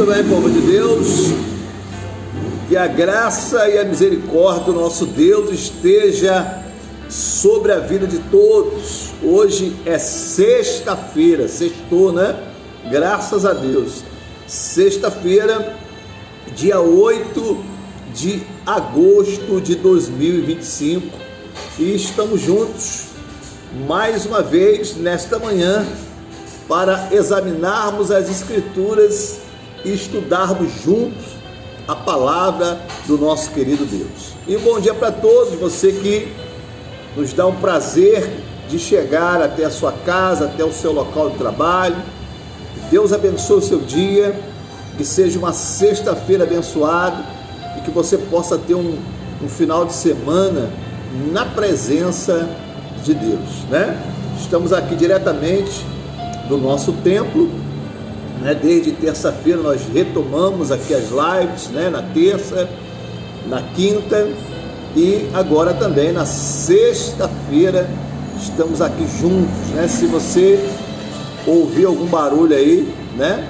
Tudo bem, povo de Deus? Que a graça e a misericórdia do nosso Deus esteja sobre a vida de todos. Hoje é sexta-feira, sextou, né? Graças a Deus. Sexta-feira, dia 8 de agosto de 2025. E estamos juntos mais uma vez nesta manhã para examinarmos as Escrituras e estudarmos juntos a palavra do nosso querido Deus. E um bom dia para todos, você que nos dá um prazer de chegar até a sua casa, até o seu local de trabalho. Deus abençoe o seu dia, que seja uma sexta-feira abençoada e que você possa ter um final de semana na presença de Deus, né? Estamos aqui diretamente do nosso templo, né? Desde terça-feira nós retomamos aqui as lives, né? Na terça, na quinta e agora também na sexta-feira estamos aqui juntos, né? Se você ouvir algum barulho aí, né?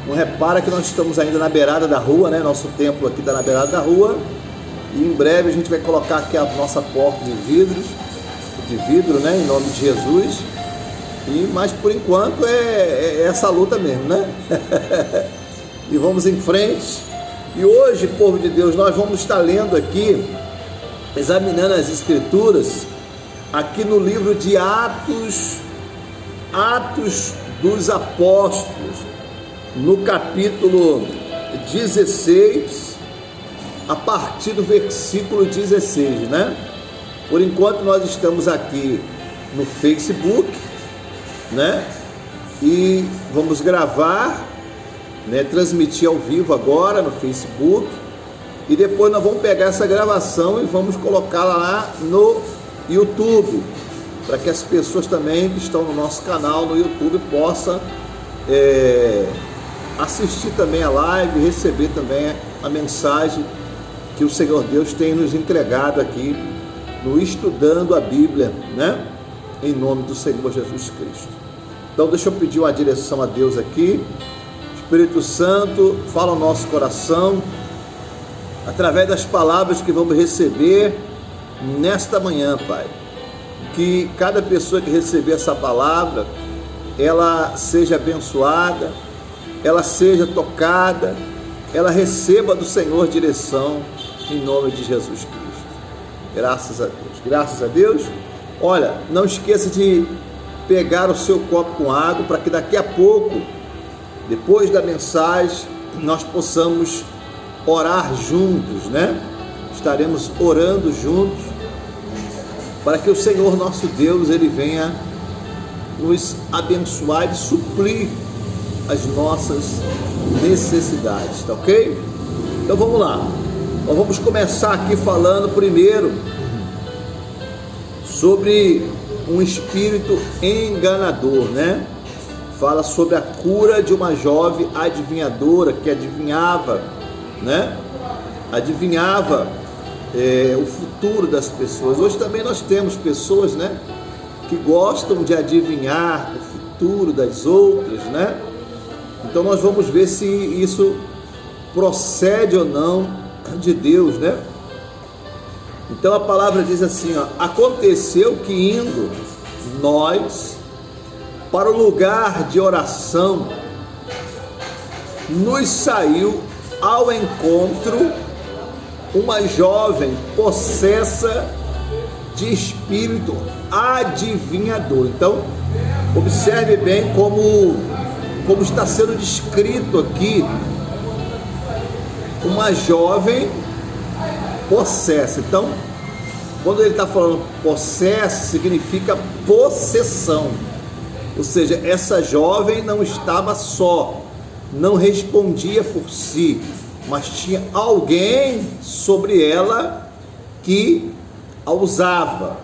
Não repara que nós estamos ainda na beirada da rua, né? Nosso templo aqui está na beirada da rua e em breve a gente vai colocar aqui a nossa porta de vidro, né? Em nome de Jesus. Mas por enquanto é essa luta mesmo, né? E vamos em frente. E hoje, povo de Deus, nós vamos estar lendo aqui, examinando as Escrituras, aqui no livro de Atos dos Apóstolos, no capítulo 16, a partir do versículo 16, né? Por enquanto nós estamos aqui no Facebook, né? E vamos gravar, né? Transmitir ao vivo agora no Facebook e depois nós vamos pegar essa gravação e vamos colocá-la lá no YouTube, para que as pessoas também que estão no nosso canal no YouTube possam assistir também a live, receber também a mensagem que o Senhor Deus tem nos entregado aqui no Estudando a Bíblia, né? Em nome do Senhor Jesus Cristo. Então deixa eu pedir uma direção a Deus aqui. Espírito Santo, fala o nosso coração através das palavras que vamos receber nesta manhã, Pai. Que cada pessoa que receber essa palavra, ela seja abençoada, ela seja tocada, ela receba do Senhor direção em nome de Jesus Cristo. Graças a Deus. Graças a Deus. Olha, não esqueça de pegar o seu copo com água para que daqui a pouco, depois da mensagem, nós possamos orar juntos, né? Estaremos orando juntos para que o Senhor nosso Deus, Ele venha nos abençoar e suprir as nossas necessidades, tá ok? Então vamos lá. Nós vamos começar aqui falando primeiro sobre um espírito enganador, né? Fala sobre a cura de uma jovem adivinhadora que adivinhava, né? Adivinhava o futuro das pessoas. Hoje também nós temos pessoas, né? Que gostam de adivinhar o futuro das outras, né? Então nós vamos ver se isso procede ou não de Deus, né? Então a palavra diz assim, ó: aconteceu que indo nós para o lugar de oração, nos saiu ao encontro uma jovem possessa de espírito adivinhador. Então observe bem como está sendo descrito aqui uma jovem possessa. Então, quando ele está falando possessa, significa possessão. Ou seja, essa jovem não estava só, não respondia por si, mas tinha alguém sobre ela que a usava.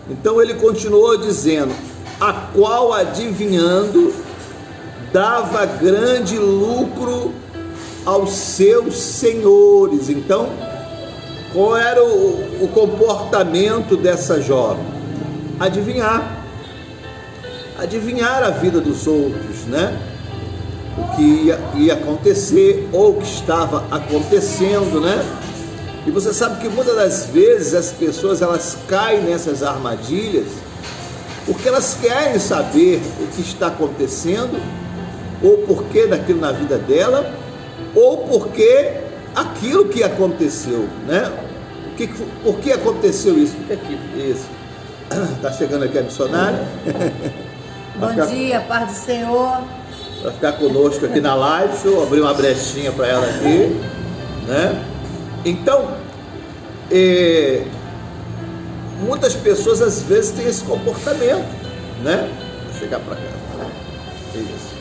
Então ele continuou dizendo: a qual adivinhando dava grande lucro aos seus senhores. Então, qual era o comportamento dessa jovem? Adivinhar a vida dos outros, né? o que ia acontecer ou o que estava acontecendo, né? E você sabe que muitas das vezes as pessoas elas caem nessas armadilhas porque elas querem saber o que está acontecendo, ou porquê daquilo na vida dela, ou porque aquilo que aconteceu, né? Por que aconteceu isso? Fica aqui, isso. Está chegando aqui a missionária. Bom dia, paz do Senhor. Para ficar conosco aqui na live, deixa eu abrir uma brechinha para ela aqui, né? Então, muitas pessoas às vezes têm esse comportamento, né? Vou chegar para cá. Isso.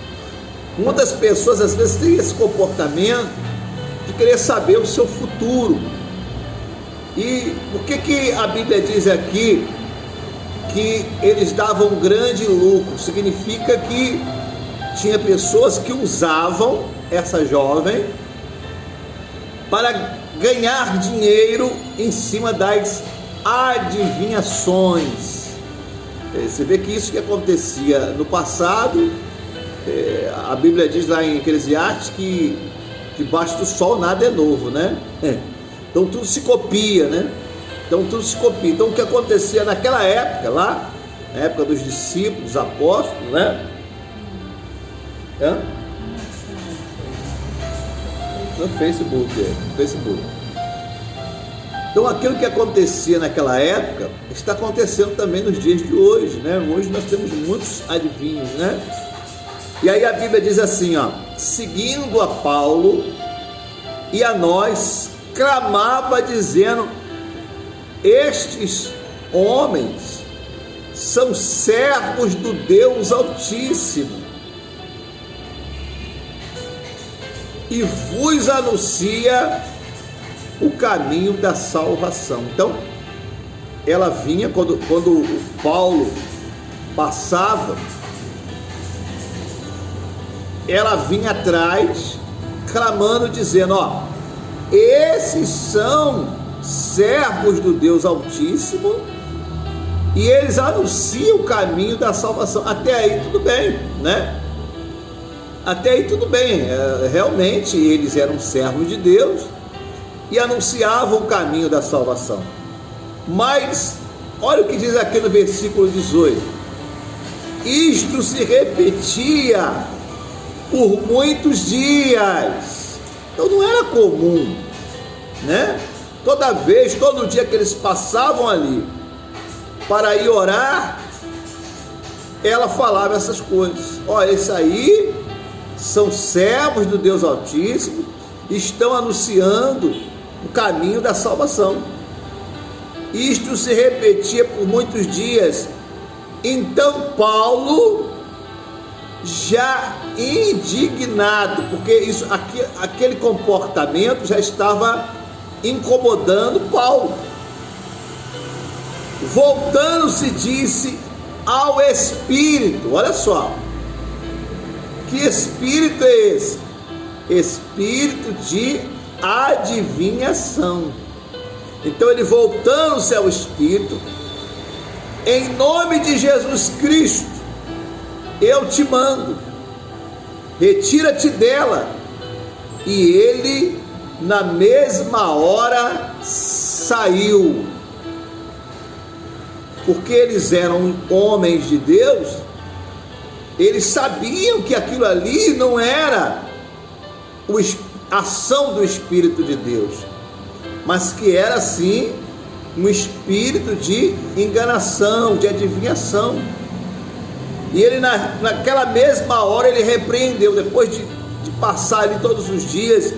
Muitas pessoas às vezes têm esse comportamento de querer saber o seu futuro. E o que a Bíblia diz aqui? Que eles davam grande lucro. Significa que tinha pessoas que usavam essa jovem para ganhar dinheiro em cima das adivinhações. Você vê que isso que acontecia no passado, a Bíblia diz lá em Eclesiastes que debaixo do sol nada é novo, né? Então tudo se copia, né? Então tudo se copia. Então o que acontecia naquela época lá, na época dos discípulos, dos apóstolos, né? No Facebook, Então aquilo que acontecia naquela época está acontecendo também nos dias de hoje, né? Hoje nós temos muitos adivinhos, né? E aí a Bíblia diz assim, ó: seguindo a Paulo e a nós, clamava dizendo: estes homens são servos do Deus Altíssimo e vos anuncia o caminho da salvação. Então, ela vinha, quando o Paulo passava, ela vinha atrás, clamando, dizendo: ó, esses são servos do Deus Altíssimo e eles anunciam o caminho da salvação. Até aí tudo bem, né? Até aí tudo bem, realmente eles eram servos de Deus e anunciavam o caminho da salvação. Mas olha o que diz aqui no versículo 18: isto se repetia por muitos dias. Então não era comum, né? Todo dia que eles passavam ali para ir orar, ela falava essas coisas. Olha, esse aí são servos do Deus Altíssimo, estão anunciando o caminho da salvação. Isto se repetia por muitos dias. Então Paulo, já indignado, porque aquele comportamento já estava incomodando Paulo, voltando-se, disse ao Espírito: olha só, que espírito é esse? Espírito de adivinhação. Então ele, voltando-se ao Espírito: em nome de Jesus Cristo eu te mando, retira-te dela. E ele na mesma hora saiu. Porque eles eram homens de Deus, eles sabiam que aquilo ali não era a ação do Espírito de Deus, mas que era sim um espírito de enganação, de adivinhação. E ele naquela mesma hora ele repreendeu, depois de passar ali todos os dias,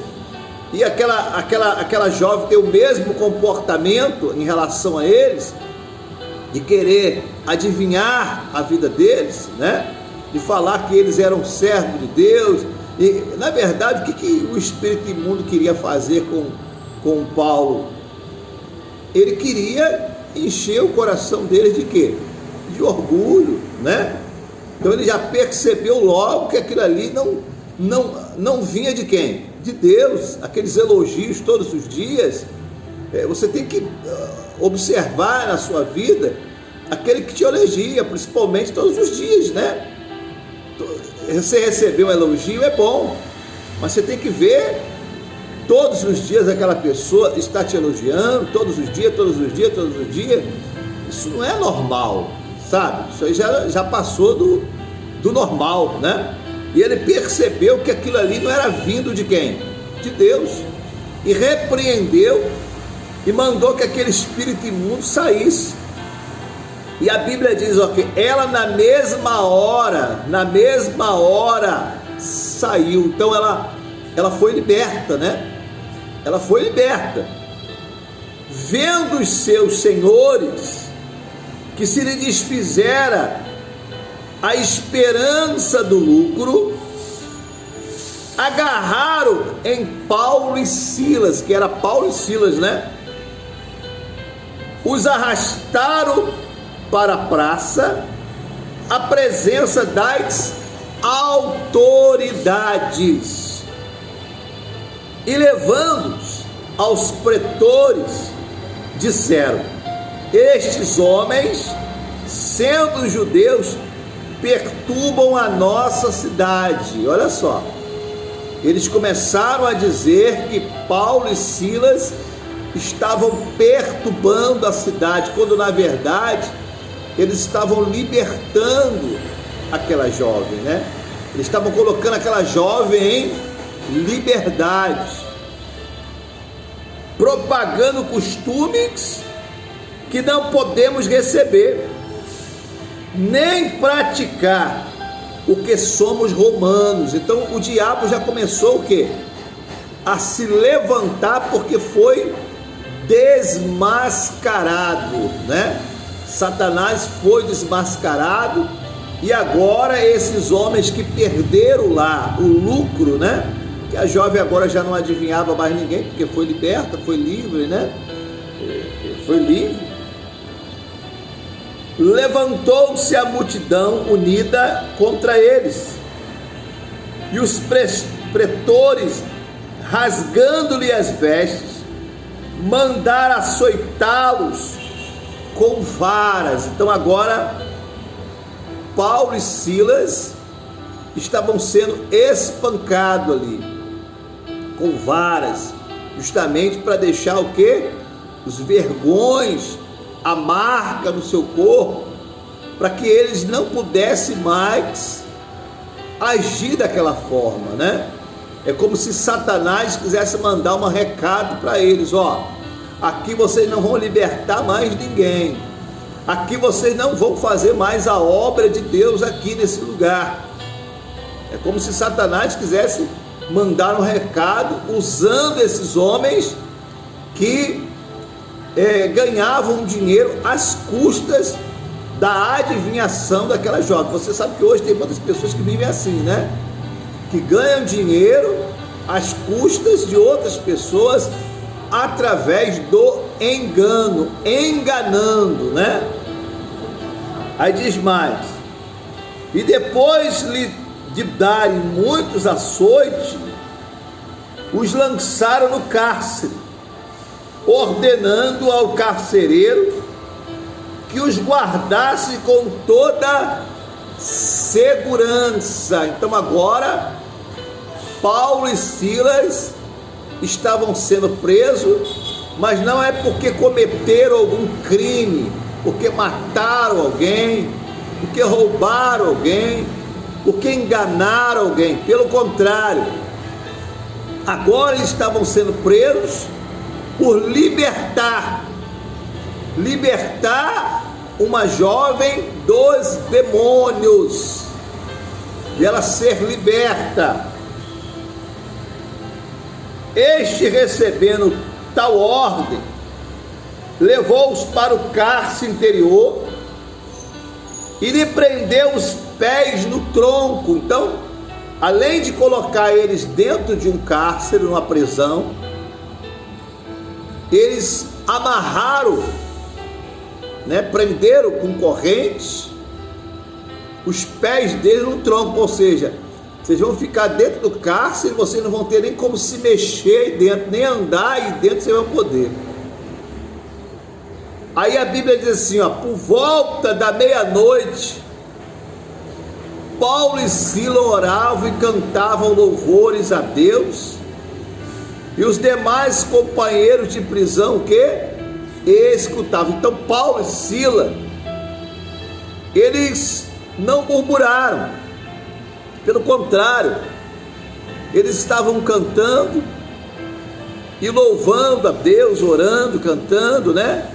e aquela jovem ter o mesmo comportamento em relação a eles, de querer adivinhar a vida deles, né? De falar que eles eram servos de Deus. E na verdade, o que o espírito imundo queria fazer com Paulo? Ele queria encher o coração deles de quê? De orgulho, né? Então ele já percebeu logo que aquilo ali não vinha de quem? De Deus. Aqueles elogios todos os dias. Você tem que observar na sua vida aquele que te elogia, principalmente todos os dias, né? Você receber um elogio é bom, mas você tem que ver todos os dias aquela pessoa está te elogiando, todos os dias. Isso não é normal, sabe? Isso aí já passou do normal, né? E ele percebeu que aquilo ali não era vindo de quem? De Deus. E repreendeu e mandou que aquele espírito imundo saísse. E a Bíblia diz, ó, que ela na mesma hora saiu. Então ela foi liberta, né? Ela foi liberta. Vendo os seus senhores que se lhe desfizera a esperança do lucro, agarraram em Paulo e Silas, que era Paulo e Silas, né? Os arrastaram para a praça, a presença das autoridades, e levando-os aos pretores, disseram: estes homens, sendo judeus, perturbam a nossa cidade. Olha só, eles começaram a dizer que Paulo e Silas estavam perturbando a cidade, quando na verdade eles estavam libertando aquela jovem, né? Eles estavam colocando aquela jovem em liberdade, propagando costumes que não podemos receber, nem praticar, porque somos romanos. Então o diabo já começou o quê? A se levantar, porque foi desmascarado, né? Satanás foi desmascarado, e agora esses homens que perderam lá o lucro, né? Que a jovem agora já não adivinhava mais ninguém, porque foi liberta, foi livre, né? Foi livre. Levantou-se a multidão unida contra eles, e os pretores, rasgando-lhe as vestes, mandaram açoitá-los com varas. Então agora Paulo e Silas estavam sendo espancados ali com varas, justamente para deixar o quê? Os vergões, a marca no seu corpo, para que eles não pudessem mais agir daquela forma, né? É como se Satanás quisesse mandar um recado para eles: ó, aqui vocês não vão libertar mais ninguém, aqui vocês não vão fazer mais a obra de Deus aqui nesse lugar. É como se Satanás quisesse mandar um recado usando esses homens que ganhavam dinheiro às custas da adivinhação daquela jovem. Você sabe que hoje tem muitas pessoas que vivem assim, né? Que ganham dinheiro às custas de outras pessoas através do engano, enganando, né? Aí diz mais: e depois de darem muitos açoites, os lançaram no cárcere, ordenando ao carcereiro que os guardasse com toda segurança. Então agora Paulo e Silas estavam sendo presos, mas não é porque cometeram algum crime, porque mataram alguém, porque roubaram alguém, porque enganaram alguém. Pelo contrário, agora eles estavam sendo presos por libertar uma jovem dos demônios, e ela ser liberta. Este, recebendo tal ordem, levou-os para o cárcere interior e lhe prendeu os pés no tronco. Então, além de colocar eles dentro de um cárcere, numa prisão, eles amarraram, né, prenderam com correntes os pés deles no tronco. Ou seja, vocês vão ficar dentro do cárcere, vocês não vão ter nem como se mexer aí dentro, nem andar aí dentro vocês vão poder. Aí a Bíblia diz assim, ó: por volta da meia-noite, Paulo e Silas oravam e cantavam louvores a Deus, e os demais companheiros de prisão que escutavam. Então Paulo e Silas, eles não murmuraram, pelo contrário, eles estavam cantando e louvando a Deus, orando, cantando, né?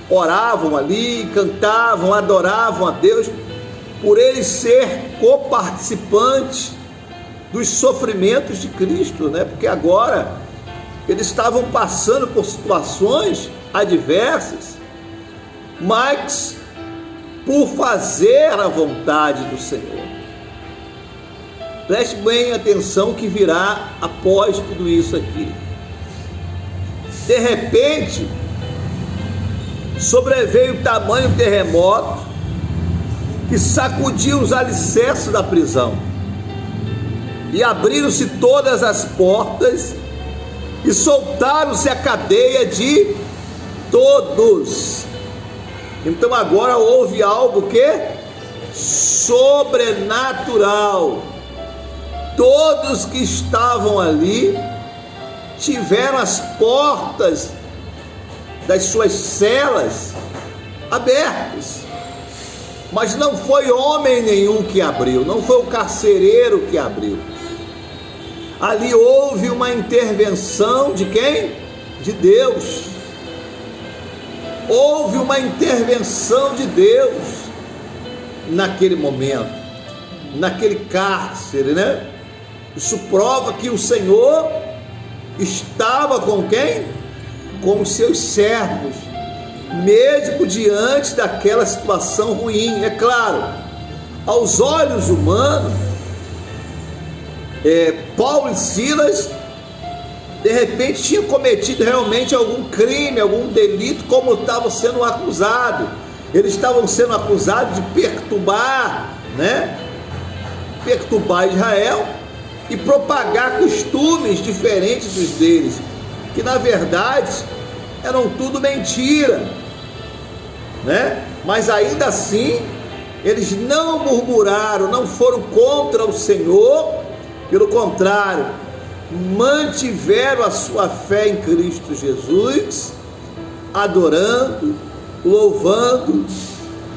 Oravam ali, cantavam, adoravam a Deus, por eles ser coparticipantes dos sofrimentos de Cristo, né? Porque agora eles estavam passando por situações adversas, mas por fazer a vontade do Senhor. Preste bem atenção que virá após tudo isso aqui. De repente, sobreveio tamanho terremoto que sacudiu os alicerces da prisão, e abriram-se todas as portas, e soltaram-se a cadeia de todos. Então agora houve algo que sobrenatural. Todos que estavam ali tiveram as portas das suas celas abertas, mas não foi homem nenhum que abriu, não foi o carcereiro que abriu. Ali houve uma intervenção de quem? De Deus. Houve uma intervenção de Deus naquele momento, naquele cárcere, né? Isso prova que o Senhor estava com quem? Com os seus servos, mesmo diante daquela situação ruim. É claro, aos olhos humanos, Paulo e Silas de repente tinham cometido realmente algum crime, algum delito, como estavam sendo acusados. Eles estavam sendo acusados de perturbar, né? Perturbar Israel e propagar costumes diferentes dos deles, que na verdade eram tudo mentira, né? Mas ainda assim eles não murmuraram, não foram contra o Senhor, pelo contrário, mantiveram a sua fé em Cristo Jesus, adorando, louvando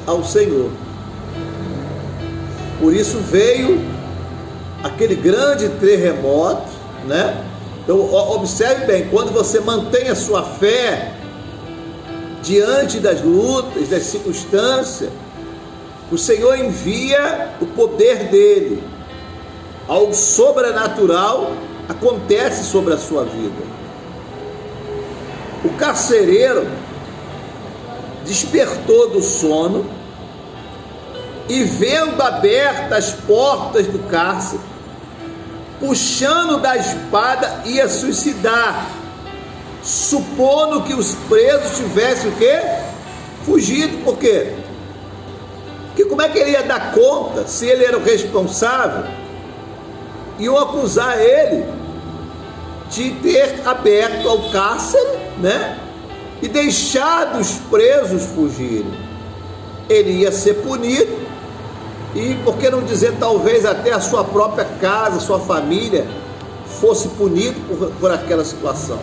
ao Senhor. Por isso veio aquele grande terremoto, né? Então observe bem, quando você mantém a sua fé diante das lutas, das circunstâncias, o Senhor envia o poder dele, algo sobrenatural acontece sobre a sua vida. O carcereiro despertou do sono e, vendo abertas as portas do cárcere, puxando da espada, ia suicidar, supondo que os presos tivessem o quê? Fugido. Por quê? Porque como é que ele ia dar conta, se ele era o responsável? Iam acusar ele de ter aberto ao cárcere, né? E deixado os presos fugirem. Ele ia ser punido, e por que não dizer, talvez até a sua própria casa, sua família fosse punido por aquela situação.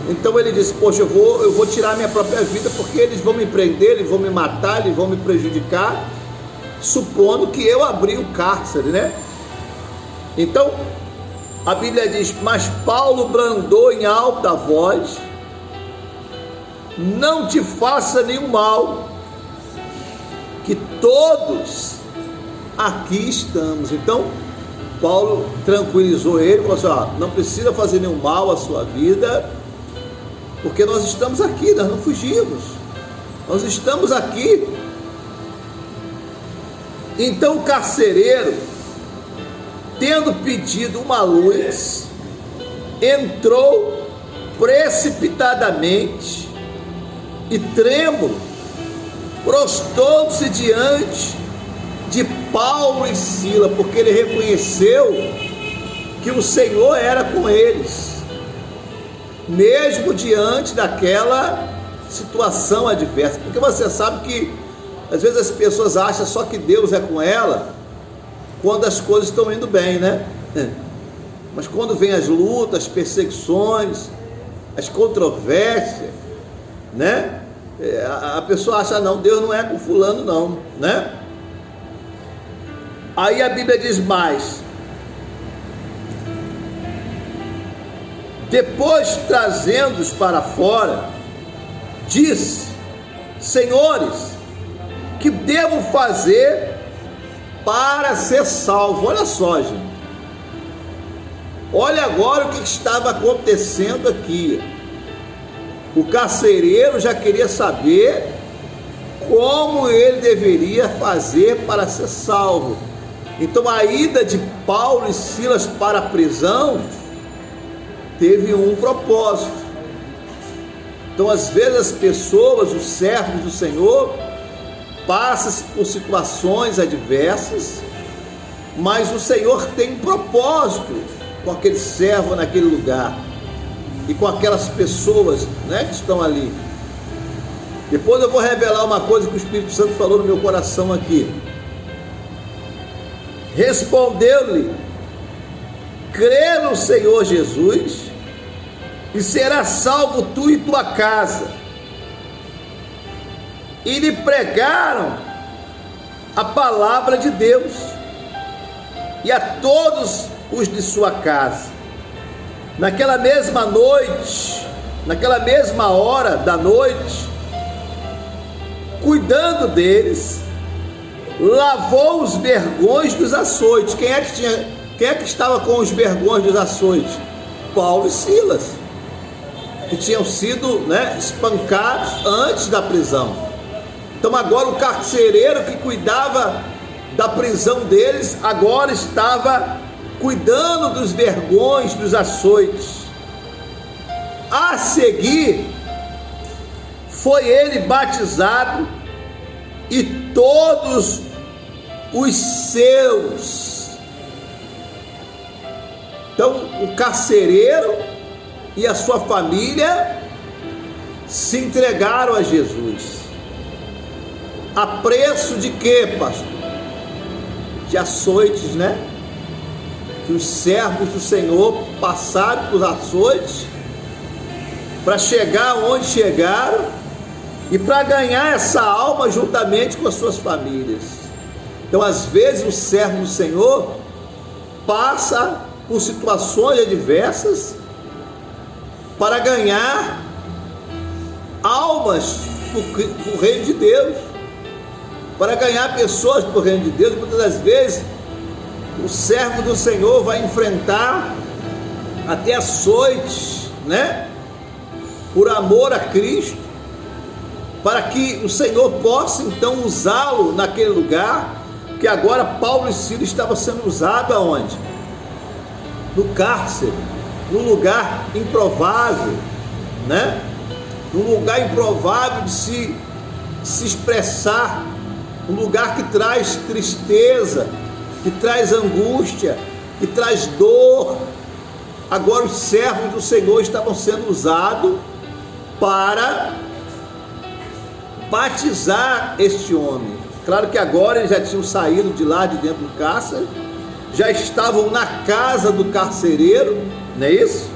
Então ele disse: poxa, eu vou tirar minha própria vida, porque eles vão me prender, eles vão me matar, eles vão me prejudicar, supondo que eu abri o cárcere, né? Então a Bíblia diz: mas Paulo bradou em alta voz: não te faça nenhum mal, que todos aqui estamos. Então Paulo tranquilizou ele, falou assim: não precisa fazer nenhum mal à sua vida, porque nós estamos aqui, nós não fugimos, nós estamos aqui. Então o carcereiro, tendo pedido uma luz, entrou precipitadamente e, trêmulo, prostrou-se diante de Paulo e Silas, porque ele reconheceu que o Senhor era com eles, mesmo diante daquela situação adversa. Porque você sabe que às vezes as pessoas acham só que Deus é com ela quando as coisas estão indo bem, né? Mas quando vem as lutas, as perseguições, as controvérsias, né? A pessoa acha, não, Deus não é com fulano não, né? Aí a Bíblia diz mais: depois, trazendo-os para fora, disse: senhores, que devo fazer para ser salvo? Olha só, gente, olha agora o que estava acontecendo aqui. O carcereiro já queria saber como ele deveria fazer para ser salvo. Então a ida de Paulo e Silas para a prisão teve um propósito. Então às vezes as pessoas, os servos do Senhor, passam por situações adversas, mas o Senhor tem um propósito com aquele servo naquele lugar e com aquelas pessoas, né, que estão ali. Depois eu vou revelar uma coisa que o Espírito Santo falou no meu coração aqui. Respondeu-lhe: crê no Senhor Jesus e será salvo tu e tua casa. E lhe pregaram a palavra de Deus e a todos os de sua casa. Naquela mesma noite, naquela mesma hora da noite, cuidando deles, lavou os vergões dos açoites. Quem é que estava com os vergões dos açoites? Paulo e Silas, que tinham sido, né, espancados antes da prisão. Então agora o carcereiro que cuidava da prisão deles, agora estava cuidando dos vergões dos açoites. A seguir, foi ele batizado e todos os seus. Então o carcereiro e a sua família se entregaram a Jesus. A preço de quê, pastor? De açoites, né? Que os servos do Senhor passaram por açoites para chegar onde chegaram e para ganhar essa alma juntamente com as suas famílias. Então, às vezes, o servo do Senhor passa por situações adversas para ganhar almas para o reino de Deus, para ganhar pessoas para o reino de Deus. Muitas das vezes o servo do Senhor vai enfrentar até açoites, né? Por amor a Cristo, para que o Senhor possa então usá-lo naquele lugar, que agora Paulo e Silas estavam sendo usados aonde? No cárcere, num lugar improvável, né? Num lugar improvável de se expressar, um lugar que traz tristeza, que traz angústia, que traz dor. Agora os servos do Senhor estavam sendo usados para batizar este homem. Claro que agora eles já tinham saído de lá de dentro do cárcere, já estavam na casa do carcereiro, não é isso?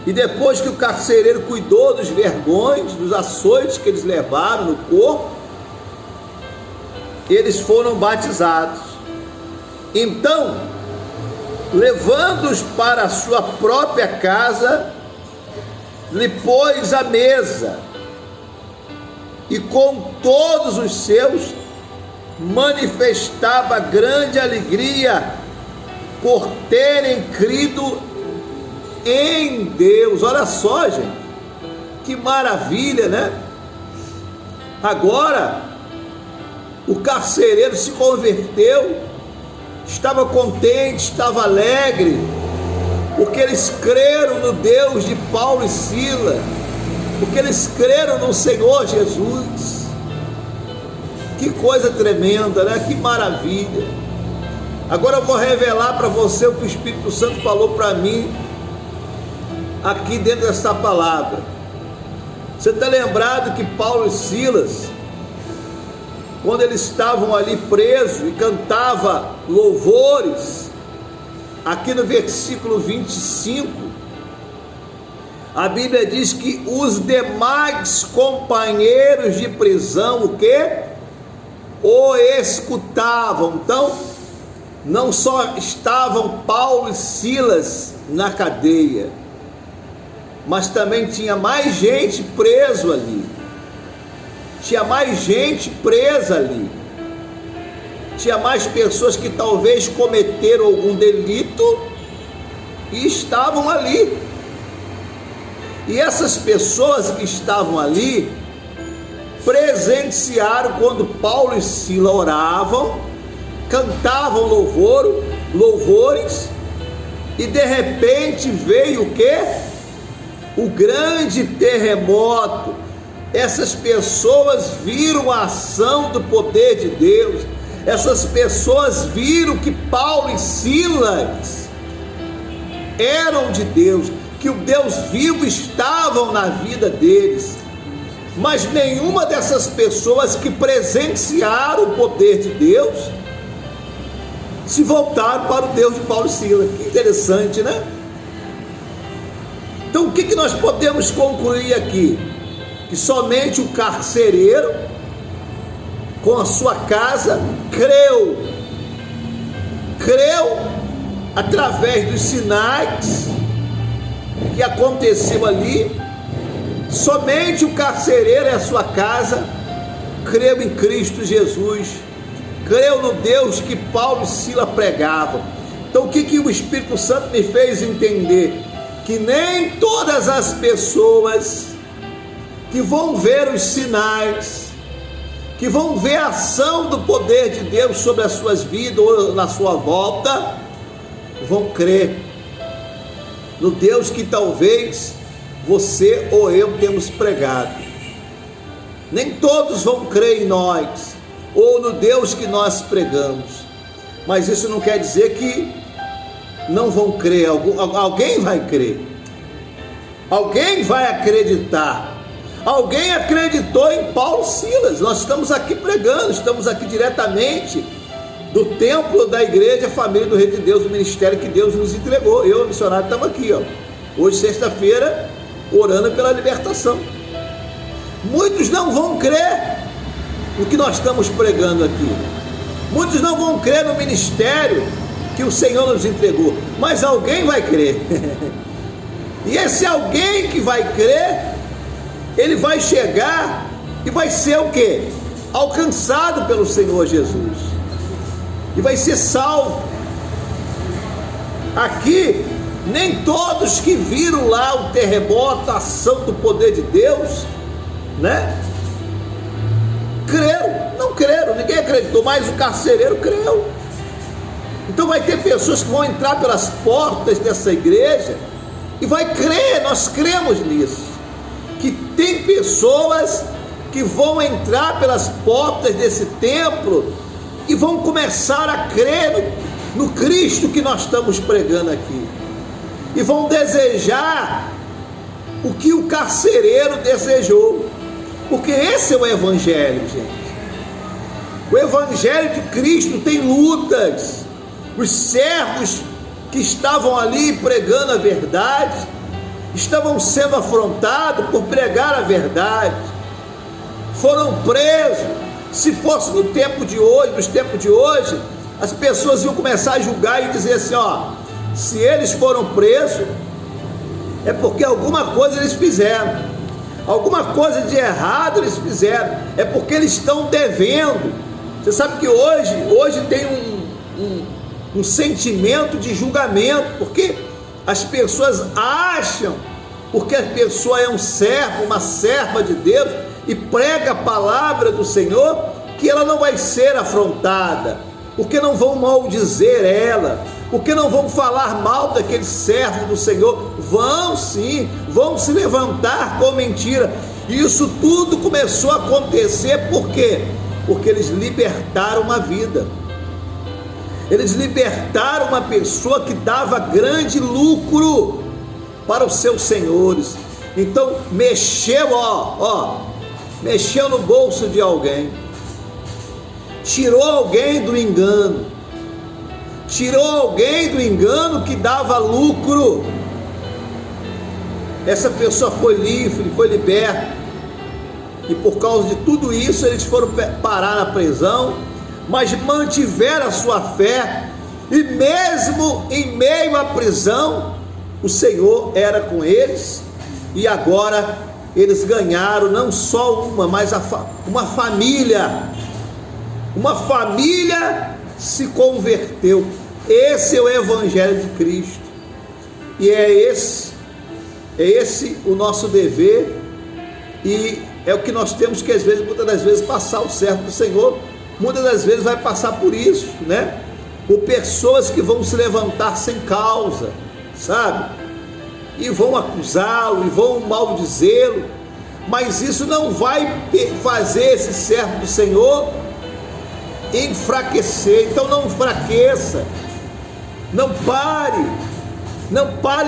E depois que o carcereiro cuidou dos vergões, dos açoites que eles levaram no corpo, eles foram batizados. Então, levando-os para a sua própria casa, lhe pôs à mesa, e com todos os seus manifestava grande alegria por terem crido em Deus. Olha só, gente, que maravilha, né? Agora o carcereiro se converteu, estava contente, estava alegre, porque eles creram no Deus de Paulo e Silas, porque eles creram no Senhor Jesus. Que coisa tremenda, né? Que maravilha. Agora eu vou revelar para você o que o Espírito Santo falou para mim aqui dentro dessa palavra. Você está lembrado que Paulo e Silas, quando eles estavam ali presos e cantava louvores, aqui no versículo 25, a Bíblia diz que os demais companheiros de prisão, o quê? O escutavam. Então, não só estavam Paulo e Silas na cadeia, mas também tinha mais gente preso ali. Tinha mais gente presa ali. Tinha mais pessoas que talvez cometeram algum delito e estavam ali. E essas pessoas que estavam ali presenciaram quando Paulo e Silas oravam, cantavam louvores, e de repente veio o quê? O grande terremoto. Essas pessoas viram a ação do poder de Deus. Essas pessoas viram que Paulo e Silas eram de Deus, que o Deus vivo estava na vida deles. Mas nenhuma dessas pessoas que presenciaram o poder de Deus se voltaram para o Deus de Paulo e Silas. Que interessante, né? Então o que nós podemos concluir aqui? Que somente o carcereiro, com a sua casa, creu através dos sinais que aconteceu ali. Somente o carcereiro e a sua casa creu em Cristo Jesus, creu no Deus que Paulo e Silas pregavam. Então o que o Espírito Santo me fez entender? Que nem todas as pessoas que vão ver os sinais, que vão ver a ação do poder de Deus sobre as suas vidas ou na sua volta, vão crer no Deus que talvez você ou eu temos pregado. Nem todos vão crer em nós ou no Deus que nós pregamos, mas isso não quer dizer que não vão crer. Alguém vai crer, alguém vai acreditar. Alguém acreditou em Paulo e Silas. Nós estamos aqui pregando, estamos aqui diretamente do templo da igreja Família do Rei de Deus, do ministério que Deus nos entregou. Eu, missionário, estamos aqui, hoje, sexta-feira, orando pela libertação. Muitos não vão crer no que nós estamos pregando aqui. Muitos não vão crer no ministério que o Senhor nos entregou, mas alguém vai crer. E esse alguém que vai crer, ele vai chegar e vai ser o quê? Alcançado pelo Senhor Jesus, e vai ser salvo. Aqui, nem todos que viram lá o terremoto, a ação do poder de Deus, né? Não creram, ninguém acreditou, mas o carcereiro creu. Então vai ter pessoas que vão entrar pelas portas dessa igreja e vai crer. Nós cremos nisso, que tem pessoas que vão entrar pelas portas desse templo e vão começar a crer no Cristo que nós estamos pregando aqui, e vão desejar o que o carcereiro desejou, porque esse é o Evangelho, gente. O Evangelho de Cristo tem lutas. Os servos que estavam ali pregando a verdade estavam sendo afrontados por pregar a verdade, foram presos. Se fosse no tempo de hoje, nos tempos de hoje, as pessoas iam começar a julgar e dizer assim: se eles foram presos, é porque alguma coisa eles fizeram, alguma coisa de errado eles fizeram, é porque eles estão devendo. Você sabe que hoje tem um sentimento de julgamento, porque as pessoas acham, porque a pessoa é um servo, uma serva de Deus, e prega a palavra do Senhor, que ela não vai ser afrontada, porque não vão maldizer ela, porque não vão falar mal daquele servo do Senhor. Vão sim, vão se levantar com mentira. E isso tudo começou a acontecer por quê? Porque eles libertaram uma vida, eles libertaram uma pessoa que dava grande lucro para os seus senhores. Então mexeu, mexeu no bolso de alguém. tirou alguém do engano, tirou alguém do engano que dava lucro. Essa pessoa foi livre, foi liberta, e por causa de tudo isso eles foram parar na prisão, mas mantiveram a sua fé, e mesmo em meio à prisão, o Senhor era com eles, e agora eles ganharam não só mas uma família se converteu. Esse é o Evangelho de Cristo, e é esse o nosso dever, e é o que nós temos que muitas das vezes passar. O servo do Senhor muitas das vezes vai passar por isso, né? Por pessoas que vão se levantar sem causa, sabe? E vão acusá-lo, e vão maldizê-lo, mas isso não vai fazer esse servo do Senhor enfraquecer. Então não enfraqueça, não pare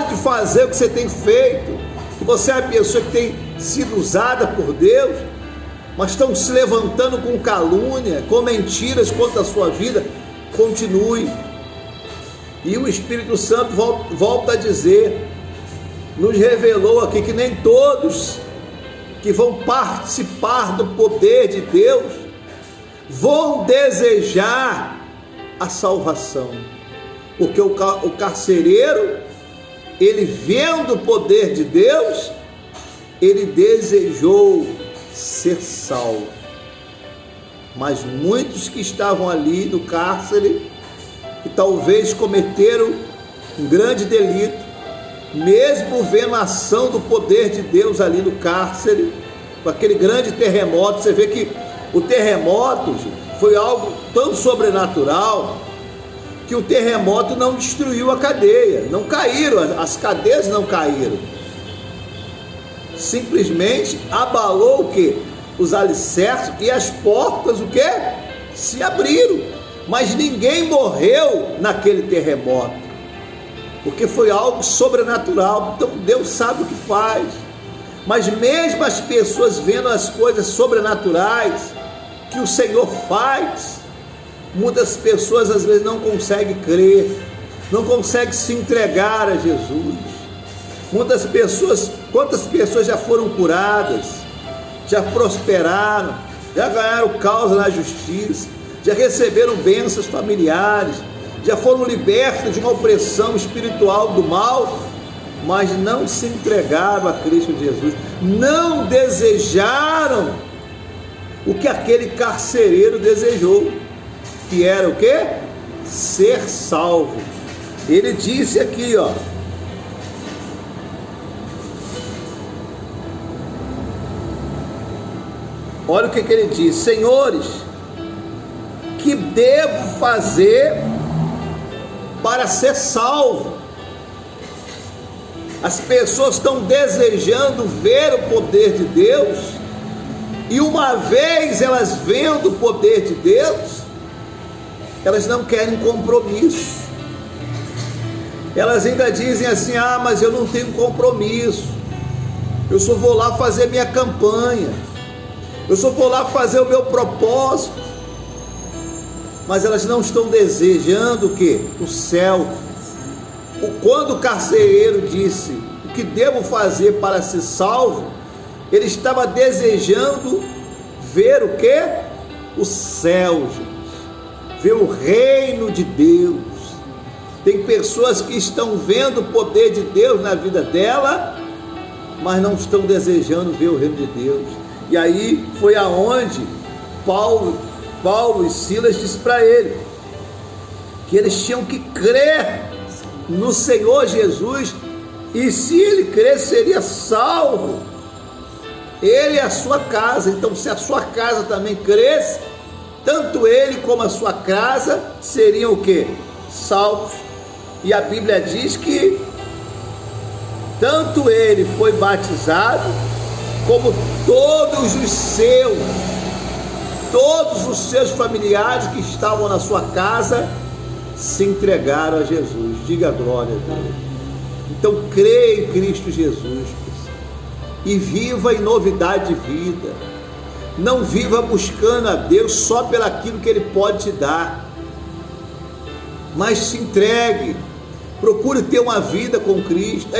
de fazer o que você tem feito. Você é uma pessoa que tem sido usada por Deus, mas estão se levantando com calúnia, com mentiras contra a sua vida. Continue. E o Espírito Santo volta a dizer, nos revelou aqui que nem todos que vão participar do poder de Deus vão desejar a salvação, porque o carcereiro, ele vendo o poder de Deus, ele desejou ser salvo, mas muitos que estavam ali no cárcere, que talvez cometeram um grande delito, mesmo vendo a ação do poder de Deus ali no cárcere, com aquele grande terremoto. Você vê que o terremoto foi algo tão sobrenatural, que o terremoto não destruiu a cadeia, não caíram, as cadeias não caíram, simplesmente abalou o quê? Os alicerces, e as portas o quê? Se abriram, mas ninguém morreu naquele terremoto, porque foi algo sobrenatural. Então Deus sabe o que faz, mas mesmo as pessoas vendo as coisas sobrenaturais que o Senhor faz, muitas pessoas às vezes não conseguem crer, não conseguem se entregar a Jesus. Muitas pessoas, quantas pessoas já foram curadas, já prosperaram, já ganharam causa na justiça, já receberam bênçãos familiares, já foram libertos de uma opressão espiritual do mal, mas não se entregaram a Cristo Jesus, não desejaram o que aquele carcereiro desejou, que era o quê? Ser salvo. Ele disse aqui, olha o que ele diz: senhores, que devo fazer para ser salvo? As pessoas estão desejando ver o poder de Deus, e uma vez elas vendo o poder de Deus, elas não querem compromisso. Elas ainda dizem assim: mas eu não tenho compromisso, eu só vou lá fazer minha campanha, eu só vou lá fazer o meu propósito. Mas elas não estão desejando o quê? O céu. Quando o carcereiro disse o que devo fazer para ser salvo, ele estava desejando ver o quê? O céu, gente, ver o reino de Deus. Tem pessoas que estão vendo o poder de Deus na vida dela, mas não estão desejando ver o reino de Deus. E aí foi aonde Paulo e Silas disse para ele que eles tinham que crer no Senhor Jesus, e se ele cresce, seria salvo, ele e a sua casa. Então, se a sua casa também cresce, tanto ele como a sua casa seriam o quê? Salvos. E a Bíblia diz que tanto ele foi batizado, como todos os seus familiares que estavam na sua casa se entregaram a Jesus. Diga glória a Deus. Então creia em Cristo Jesus e viva em novidade de vida. Não viva buscando a Deus só pelaquilo que Ele pode te dar, mas se entregue, procure ter uma vida com Cristo.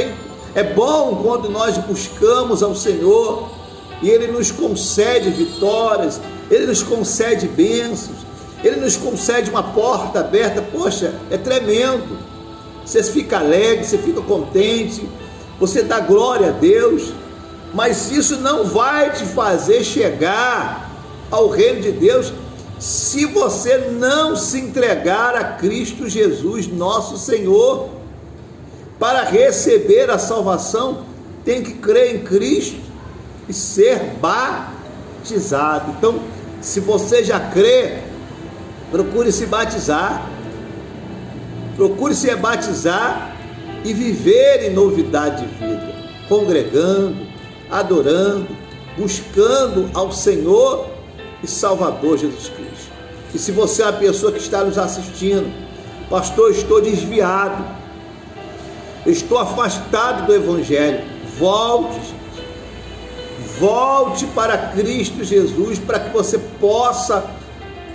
É bom quando nós buscamos ao Senhor e Ele nos concede vitórias, Ele nos concede bênçãos, Ele nos concede uma porta aberta. Poxa, é tremendo. Você fica alegre, você fica contente, você dá glória a Deus, mas isso não vai te fazer chegar ao reino de Deus se você não se entregar a Cristo Jesus, nosso Senhor. Para receber a salvação, tem que crer em Cristo e ser batizado. Então, se você já crê, procure se batizar. Procure se batizar e viver em novidade de vida, congregando, adorando, buscando ao Senhor e Salvador Jesus Cristo. E se você é uma pessoa que está nos assistindo, pastor, estou desviado, estou afastado do Evangelho, volte para Cristo Jesus, para que você possa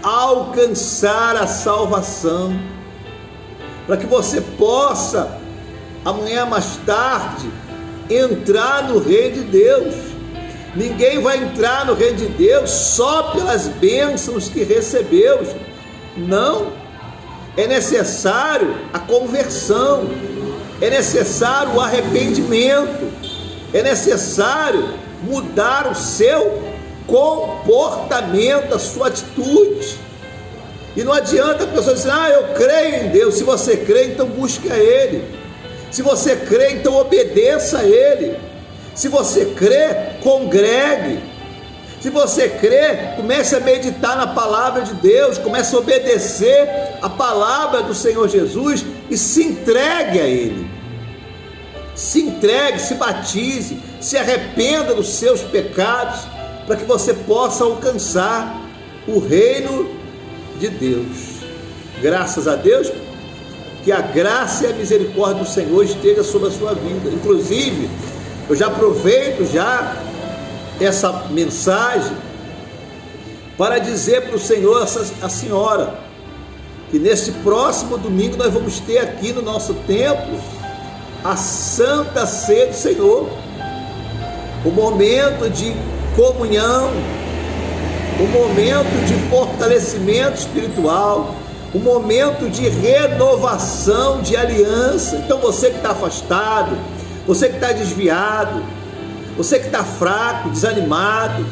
alcançar a salvação, para que você possa, amanhã mais tarde, entrar no reino de Deus. Ninguém vai entrar no reino de Deus só pelas bênçãos que recebeu. Não, é necessário a conversão, é necessário o arrependimento, é necessário mudar o seu comportamento, a sua atitude. E não adianta a pessoa dizer, eu creio em Deus. Se você crê, então busque a Ele. Se você crê, então obedeça a Ele. Se você crê, congregue. Se você crê, comece a meditar na palavra de Deus, comece a obedecer a palavra do Senhor Jesus e se entregue a Ele. Se entregue, se batize, se arrependa dos seus pecados, para que você possa alcançar o reino de Deus. Graças a Deus, que a graça e a misericórdia do Senhor esteja sobre a sua vida. Inclusive, eu já aproveito essa mensagem para dizer para o Senhor, a senhora, que neste próximo domingo nós vamos ter aqui no nosso templo a Santa Ceia do Senhor, o momento de comunhão, o momento de fortalecimento espiritual, o momento de renovação de aliança. Então você que está afastado, você que está desviado, você que está fraco, desanimado,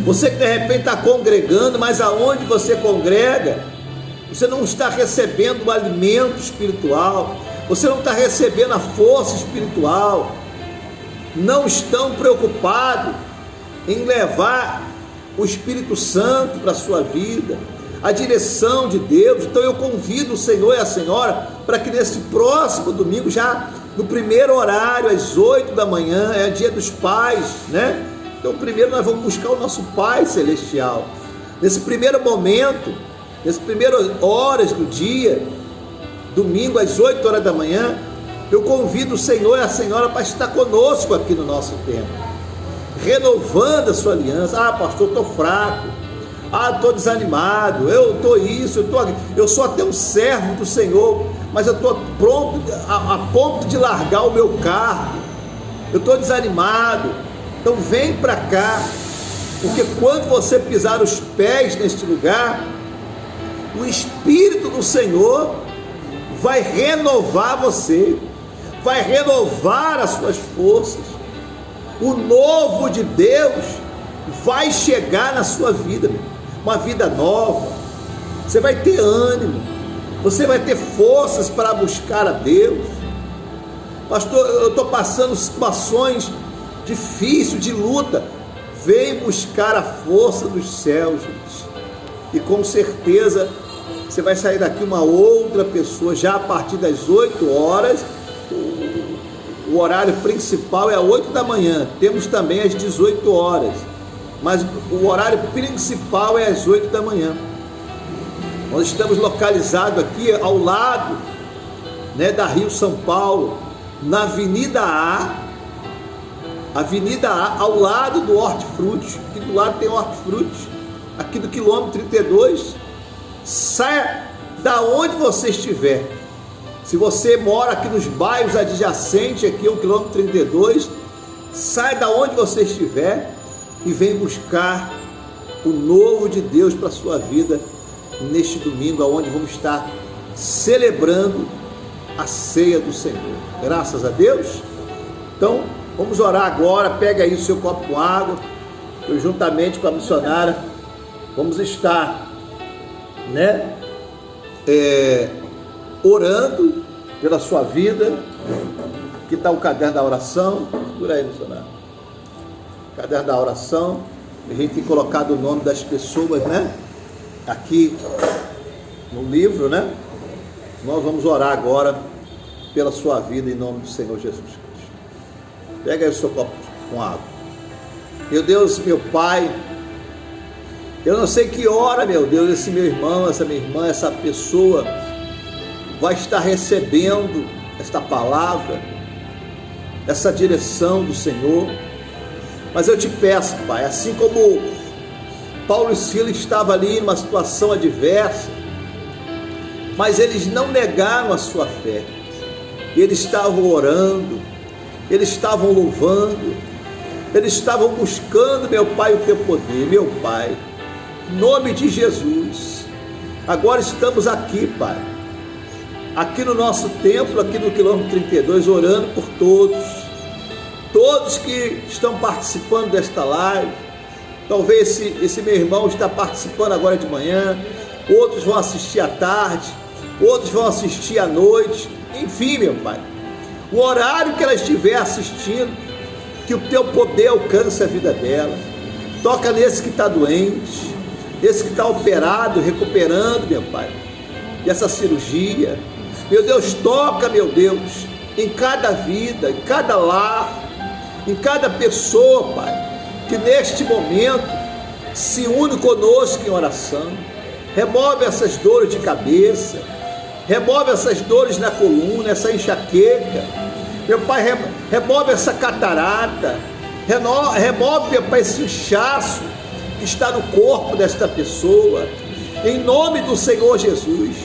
você que de repente está congregando, mas aonde você congrega, você não está recebendo o alimento espiritual, você não está recebendo a força espiritual, não estão preocupados em levar o Espírito Santo para a sua vida, a direção de Deus. Então eu convido o Senhor e a senhora para que nesse próximo domingo, já no primeiro horário, às 8 da manhã, é dia dos pais, né? Então primeiro nós vamos buscar o nosso Pai Celestial. Nesse primeiro momento, nessas primeiras horas do dia, domingo às 8 horas da manhã, eu convido o Senhor e a senhora para estar conosco aqui no nosso templo, renovando a sua aliança. Pastor, eu estou fraco, estou desanimado, eu estou isso, eu sou até um servo do Senhor, mas eu estou pronto, a ponto de largar o meu cargo, eu estou desanimado. Então vem para cá, porque quando você pisar os pés neste lugar, o Espírito do Senhor vai renovar você, vai renovar as suas forças. O novo de Deus vai chegar na sua vida, uma vida nova. Você vai ter ânimo, você vai ter forças para buscar a Deus. Pastor, eu estou passando situações difíceis, de luta. Vem buscar a força dos céus, gente, e com certeza você vai sair daqui uma outra pessoa. Já a partir das 8 horas, o horário principal é às 8 da manhã, temos também às 18 horas, mas o horário principal é às 8 da manhã. Nós estamos localizados aqui ao lado, né, da Rio São Paulo, na Avenida A, Avenida A, ao lado do Hortifruti. Aqui do lado tem Hortifruti, aqui do quilômetro 32. Saia da onde você estiver. Se você mora aqui nos bairros adjacentes, aqui ao quilômetro 32, saia da onde você estiver e vem buscar o novo de Deus para a sua vida neste domingo, onde vamos estar celebrando a ceia do Senhor. Graças a Deus. Então, vamos orar agora. Pega aí o seu copo com água. Eu, juntamente com a missionária, vamos estar, orando pela sua vida. Aqui está o caderno da oração. Segura aí, missionário. Caderno da oração. A gente tem colocado o nome das pessoas, aqui no livro, Nós vamos orar agora pela sua vida em nome do Senhor Jesus Cristo. Pega aí o seu copo com água. Meu Deus, meu Pai, eu não sei que hora, meu Deus, esse meu irmão, essa minha irmã, essa pessoa vai estar recebendo esta palavra, essa direção do Senhor. Mas eu te peço, Pai, assim como Paulo e Silas estavam ali em uma situação adversa, mas eles não negaram a sua fé. Eles estavam orando, eles estavam louvando, eles estavam buscando, meu Pai, o teu poder. Meu Pai, em nome de Jesus, agora estamos aqui, Pai, aqui no nosso templo, aqui no quilômetro 32, orando por todos que estão participando desta live. Talvez esse meu irmão está participando agora de manhã, outros vão assistir à tarde, outros vão assistir à noite, enfim, meu Pai, o horário que ela estiver assistindo, que o teu poder alcance a vida dela. Toca nesse que está doente, esse que está operado, recuperando, meu Pai, dessa cirurgia. Meu Deus, toca, meu Deus, em cada vida, em cada lar, em cada pessoa, Pai, que neste momento se une conosco em oração. Remove essas dores de cabeça, remove essas dores na coluna, essa enxaqueca, meu Pai, remove essa catarata, remove, meu Pai, esse inchaço que está no corpo desta pessoa, em nome do Senhor Jesus.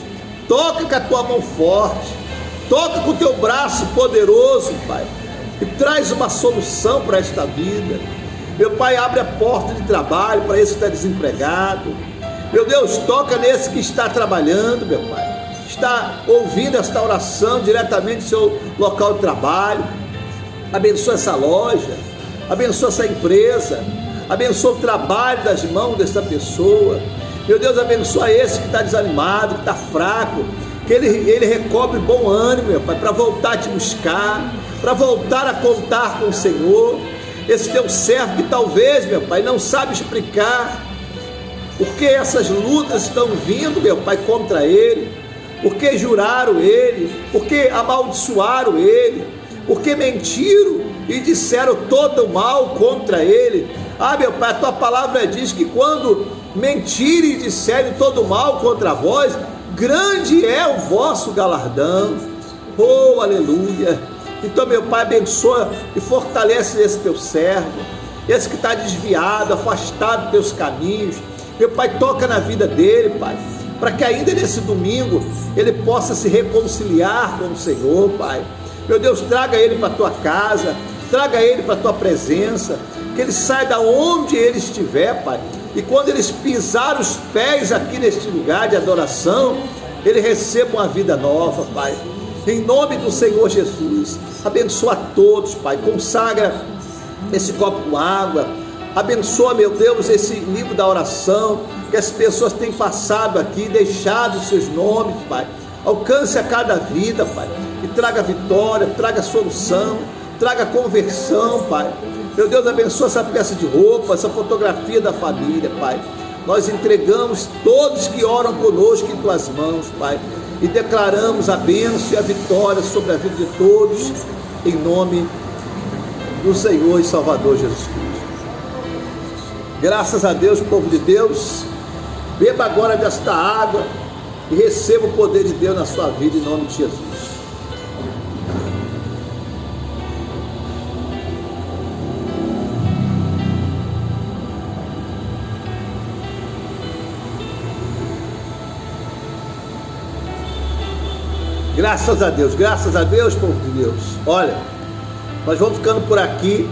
Toca com a tua mão forte, toca com o teu braço poderoso, Pai, e traz uma solução para esta vida. Meu Pai, abre a porta de trabalho para esse que está desempregado. Meu Deus, toca nesse que está trabalhando, meu Pai, está ouvindo esta oração diretamente do seu local de trabalho. Abençoa essa loja, abençoa essa empresa, abençoa o trabalho das mãos dessa pessoa. Meu Deus, abençoa esse que está desanimado, que está fraco, que ele recobre bom ânimo, meu Pai, para voltar a te buscar, para voltar a contar com o Senhor. Esse teu servo que talvez, meu Pai, não sabe explicar porque essas lutas estão vindo, meu Pai, contra ele, porque juraram ele, porque amaldiçoaram ele, porque mentiram e disseram todo o mal contra ele. Meu Pai, a tua palavra diz que quando mentirem e disserem todo o mal contra vós, grande é o vosso galardão. Oh, aleluia! Então, meu Pai, abençoa e fortalece esse teu servo, esse que está desviado, afastado dos teus caminhos. Meu Pai, toca na vida dele, Pai, para que ainda nesse domingo ele possa se reconciliar com o Senhor, Pai. Meu Deus, traga ele para a tua casa, traga ele para a tua presença, que ele saia da onde ele estiver, Pai, e quando eles pisarem os pés aqui neste lugar de adoração, ele receba uma vida nova, Pai, em nome do Senhor Jesus. Abençoa a todos, Pai, consagra esse copo com água, abençoa, meu Deus, esse livro da oração, que as pessoas têm passado aqui, deixado seus nomes, Pai, alcance a cada vida, Pai, e traga vitória, traga solução, traga conversão, Pai. Meu Deus, abençoa essa peça de roupa, essa fotografia da família, Pai. Nós entregamos todos que oram conosco em tuas mãos, Pai, e declaramos a bênção e a vitória sobre a vida de todos, em nome do Senhor e Salvador Jesus Cristo. Graças a Deus, povo de Deus, beba agora desta água e receba o poder de Deus na sua vida, em nome de Jesus. Graças a Deus, povo de Deus. Olha, nós vamos ficando por aqui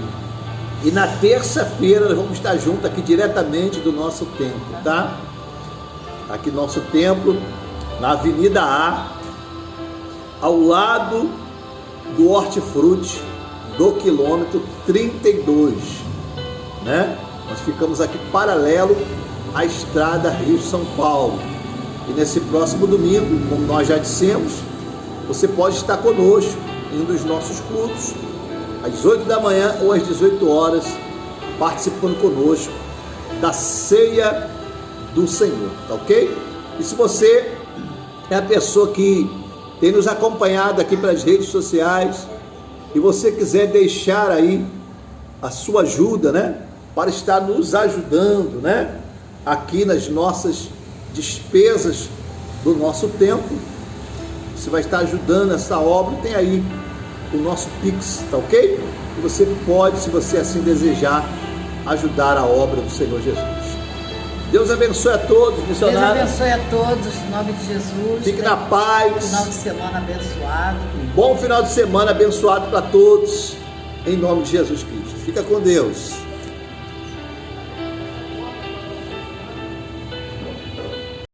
e na terça-feira nós vamos estar juntos aqui diretamente do nosso templo, tá? Aqui nosso templo, na Avenida A, ao lado do Hortifruti, do quilômetro 32, né? Nós ficamos aqui paralelo à estrada Rio-São Paulo. E nesse próximo domingo, como nós já dissemos, você pode estar conosco em um dos nossos cultos, às 8 da manhã ou às 18 horas, participando conosco da ceia do Senhor, tá ok? E se você é a pessoa que tem nos acompanhado aqui pelas redes sociais e você quiser deixar aí a sua ajuda, né, para estar nos ajudando, né, aqui nas nossas despesas do nosso templo, você vai estar ajudando essa obra, tem aí o nosso Pix, tá ok? E você pode, se você assim desejar, ajudar a obra do Senhor Jesus. Deus abençoe a todos, missionários. Deus abençoe a todos, em nome de Jesus. Fique na paz. Final de semana abençoado. Um bom final de semana abençoado para todos, em nome de Jesus Cristo. Fica com Deus.